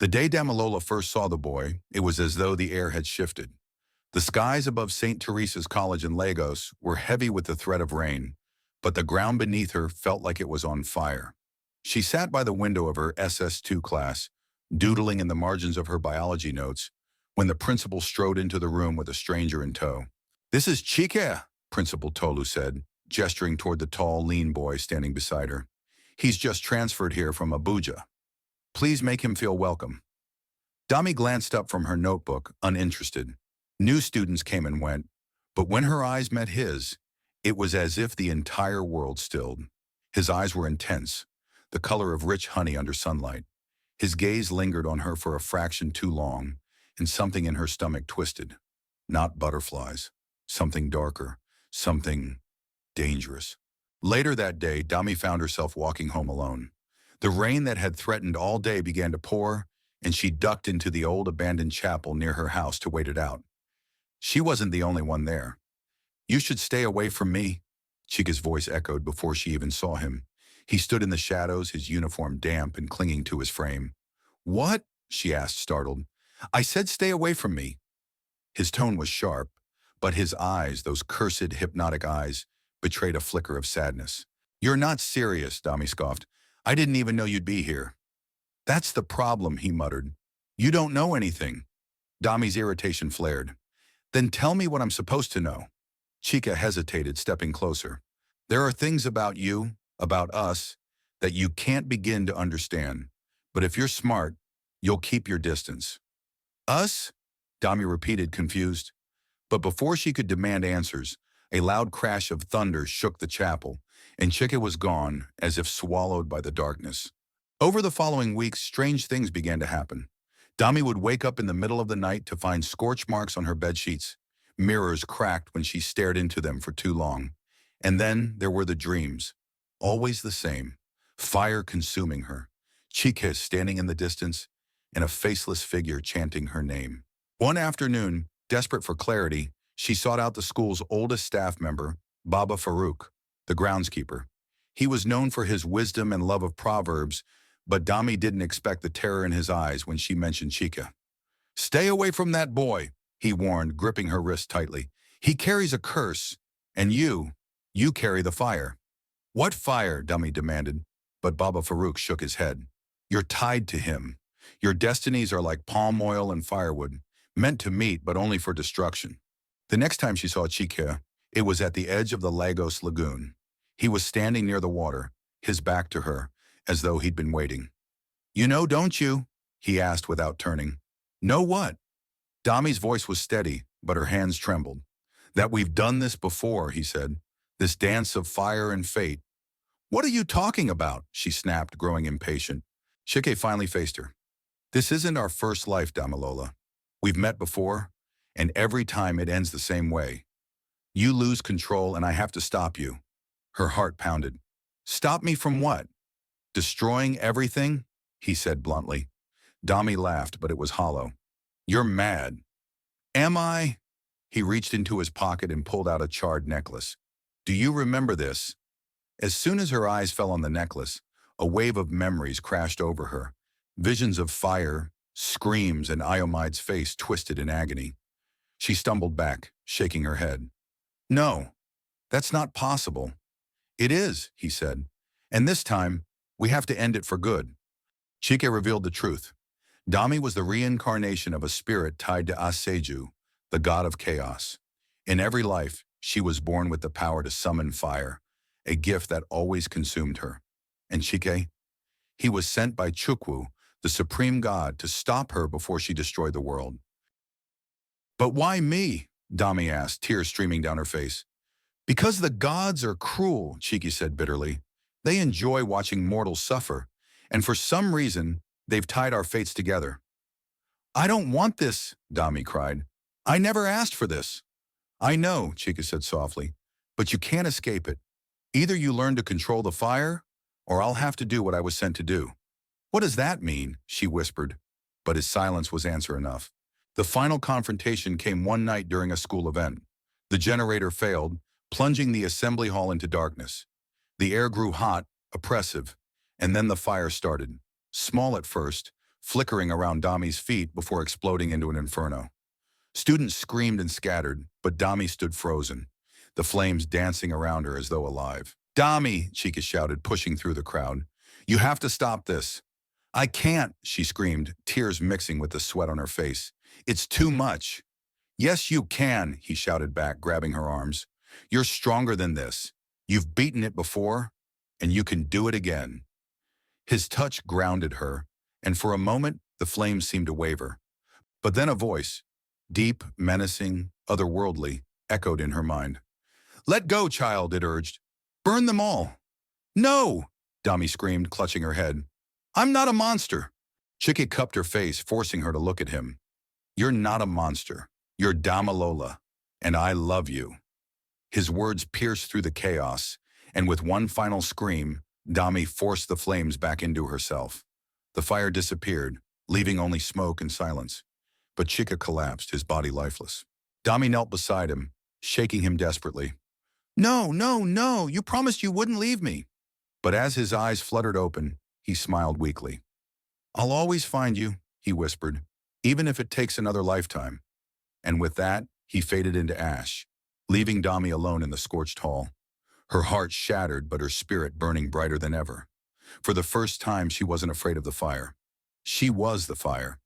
The day Damalola first saw the boy, it was as though the air had shifted. The skies above St. Teresa's College in Lagos were heavy with the threat of rain, but the ground beneath her felt like it was on fire. She sat by the window of her SS2 class, doodling in the margins of her biology notes, when the principal strode into the room with a stranger in tow. "This is Chike," Principal Tolu said, gesturing toward the tall, lean boy standing beside her. "He's just transferred here from Abuja. Please make him feel welcome." Dami glanced up from her notebook, uninterested. New students came and went, but when her eyes met his, it was as if the entire world stilled. His eyes were intense, the color of rich honey under sunlight. His gaze lingered on her for a fraction too long, and something in her stomach twisted. Not butterflies. Something darker. Something dangerous. Later that day, Dami found herself walking home alone. The rain that had threatened all day began to pour, and she ducked into the old abandoned chapel near her house to wait it out. She wasn't the only one there. "You should stay away from me," Chika's voice echoed before she even saw him. He stood in the shadows, his uniform damp and clinging to his frame. "What?" she asked, startled. "I said stay away from me." His tone was sharp, but his eyes, those cursed hypnotic eyes, betrayed a flicker of sadness. "You're not serious," Dami scoffed. "I didn't even know you'd be here." "That's the problem," he muttered. "You don't know anything." Dami's irritation flared. "Then tell me what I'm supposed to know." Chika hesitated, stepping closer. "There are things about you, about us, that you can't begin to understand. But if you're smart, you'll keep your distance." "Us?" Dami repeated, confused. But before she could demand answers, a loud crash of thunder shook the chapel, and Chika was gone, as if swallowed by the darkness. Over the following weeks, strange things began to happen. Dami would wake up in the middle of the night to find scorch marks on her bedsheets. Mirrors cracked when she stared into them for too long. And then there were the dreams. Always the same. Fire consuming her. Chike standing in the distance, and a faceless figure chanting her name. One afternoon, desperate for clarity, she sought out the school's oldest staff member, Baba Farouk, the groundskeeper. He was known for his wisdom and love of proverbs, but Dami didn't expect the terror in his eyes when she mentioned Chika. "Stay away from that boy," he warned, gripping her wrist tightly. "He carries a curse, and you carry the fire." "What fire?" Dami demanded, but Baba Farouk shook his head. "You're tied to him. Your destinies are like palm oil and firewood, meant to meet but only for destruction." The next time she saw Chike, it was at the edge of the Lagos Lagoon. He was standing near the water, his back to her, as though he'd been waiting. "You know, don't you?" he asked without turning. "Know what?" Dami's voice was steady, but her hands trembled. "That we've done this before," he said. "This dance of fire and fate." "What are you talking about?" she snapped, growing impatient. Chike finally faced her. "This isn't our first life, Damalola. We've met before, and every time it ends the same way. You lose control and I have to stop you." Her heart pounded. "Stop me from what?" "Destroying everything," he said bluntly. Dami laughed, but it was hollow. "You're mad." "Am I?" He reached into his pocket and pulled out a charred necklace. "Do you remember this?" As soon as her eyes fell on the necklace, a wave of memories crashed over her. Visions of fire, screams, and Iomide's face twisted in agony. She stumbled back, shaking her head. "No, that's not possible." "It is," he said. "And this time, we have to end it for good." Chike revealed the truth. Dami was the reincarnation of a spirit tied to Aseju, the god of chaos. In every life, she was born with the power to summon fire, a gift that always consumed her. And Chike? He was sent by Chukwu, the supreme god, to stop her before she destroyed the world. "But why me?" Dami asked, tears streaming down her face. "Because the gods are cruel," Chike said bitterly. "They enjoy watching mortals suffer, and for some reason, they've tied our fates together." "I don't want this," Dami cried. "I never asked for this." "I know," Chika said softly, "but you can't escape it. Either you learn to control the fire, or I'll have to do what I was sent to do." "What does that mean?" she whispered, but his silence was answer enough. The final confrontation came one night during a school event. The generator failed, plunging the assembly hall into darkness. The air grew hot, oppressive, and then the fire started. Small at first, flickering around Dami's feet before exploding into an inferno. Students screamed and scattered, but Dami stood frozen, the flames dancing around her as though alive. "Dami," Chika shouted, pushing through the crowd. "You have to stop this." "I can't," she screamed, tears mixing with the sweat on her face. "It's too much." "Yes, you can," he shouted back, grabbing her arms. "You're stronger than this. You've beaten it before, and you can do it again." His touch grounded her, and for a moment, the flames seemed to waver. But then a voice, deep, menacing, otherworldly, echoed in her mind. "Let go, child," it urged. "Burn them all." "No!" Dami screamed, clutching her head. "I'm not a monster." Chike cupped her face, forcing her to look at him. "You're not a monster. You're Damalola, and I love you." His words pierced through the chaos, and with one final scream, Dami forced the flames back into herself. The fire disappeared, leaving only smoke and silence. But Chika collapsed, his body lifeless. Dami knelt beside him, shaking him desperately. "No, no, no, you promised you wouldn't leave me." But as his eyes fluttered open, he smiled weakly. "I'll always find you," he whispered, "even if it takes another lifetime." And with that, he faded into ash, leaving Dami alone in the scorched hall. Her heart shattered, but her spirit burning brighter than ever. For the first time, she wasn't afraid of the fire. She was the fire.